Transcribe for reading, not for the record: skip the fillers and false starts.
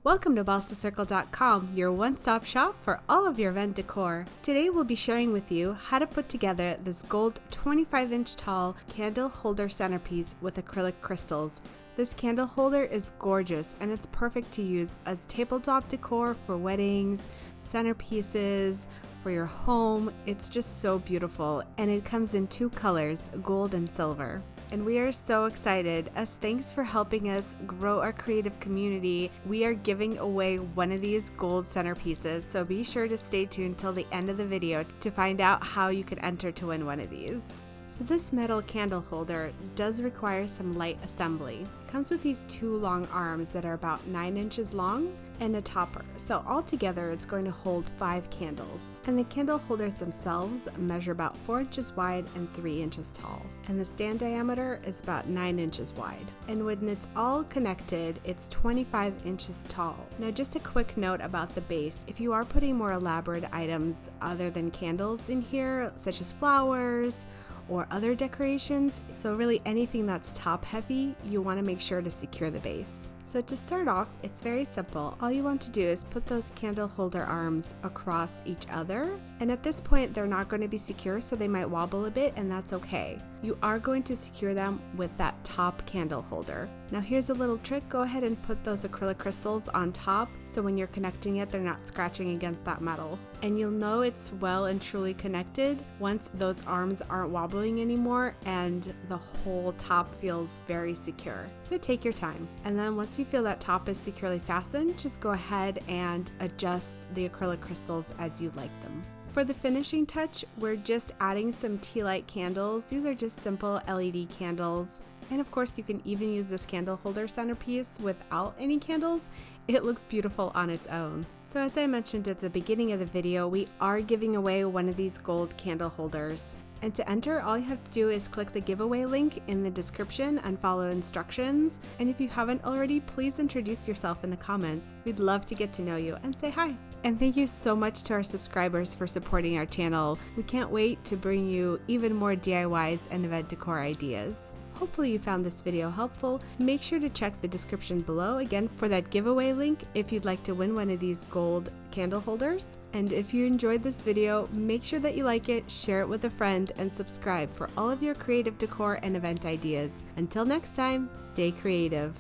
Welcome to BalsaCircle.com, your one-stop shop for all of your event decor. Today we'll be sharing with you how to put together this gold 25-inch tall candle holder centerpiece with acrylic crystals. This candle holder is gorgeous and it's perfect to use as tabletop decor for weddings, centerpieces, for your home. It's just so beautiful, and it comes in two colors, gold and silver. And we are so excited. As thanks for helping us grow our creative community, we are giving away one of these gold centerpieces, so be sure to stay tuned till the end of the video to find out how you could enter to win one of these. So this metal candle holder does require some light assembly. It comes with these two long arms that are about 9 inches long and a topper. So altogether it's going to hold 5 candles. And the candle holders themselves measure about 4 inches wide and 3 inches tall. And the stand diameter is about 9 inches wide. And when it's all connected, it's 25 inches tall. Now just a quick note about the base. If you are putting more elaborate items other than candles in here, such as flowers, or other decorations, so really anything that's top heavy, you want to make sure to secure the base. So to start off, it's very simple. All you want to do is put those candle holder arms across each other, and at this point they're not going to be secure, so they might wobble a bit, and that's okay. You are going to secure them with that top candle holder. Now here's a little trick. Go ahead and put those acrylic crystals on top, so when you're connecting it, they're not scratching against that metal. And you'll know it's well and truly connected once those arms aren't wobbling anymore and the whole top feels very secure. So take your time. And then once you feel that top is securely fastened, just go ahead and adjust the acrylic crystals as you like them. For the finishing touch, we're just adding some tea light candles. These are just simple LED candles. And of course, you can even use this candle holder centerpiece without any candles. It looks beautiful on its own. So as I mentioned at the beginning of the video, we are giving away one of these gold candle holders. And to enter, all you have to do is click the giveaway link in the description and follow instructions. And if you haven't already, please introduce yourself in the comments. We'd love to get to know you and say hi. And thank you so much to our subscribers for supporting our channel. We can't wait to bring you even more DIYs and event decor ideas. Hopefully you found this video helpful. Make sure to check the description below again for that giveaway link if you'd like to win one of these gold candle holders. And if you enjoyed this video, make sure that you like it, share it with a friend, and subscribe for all of your creative decor and event ideas. Until next time, stay creative.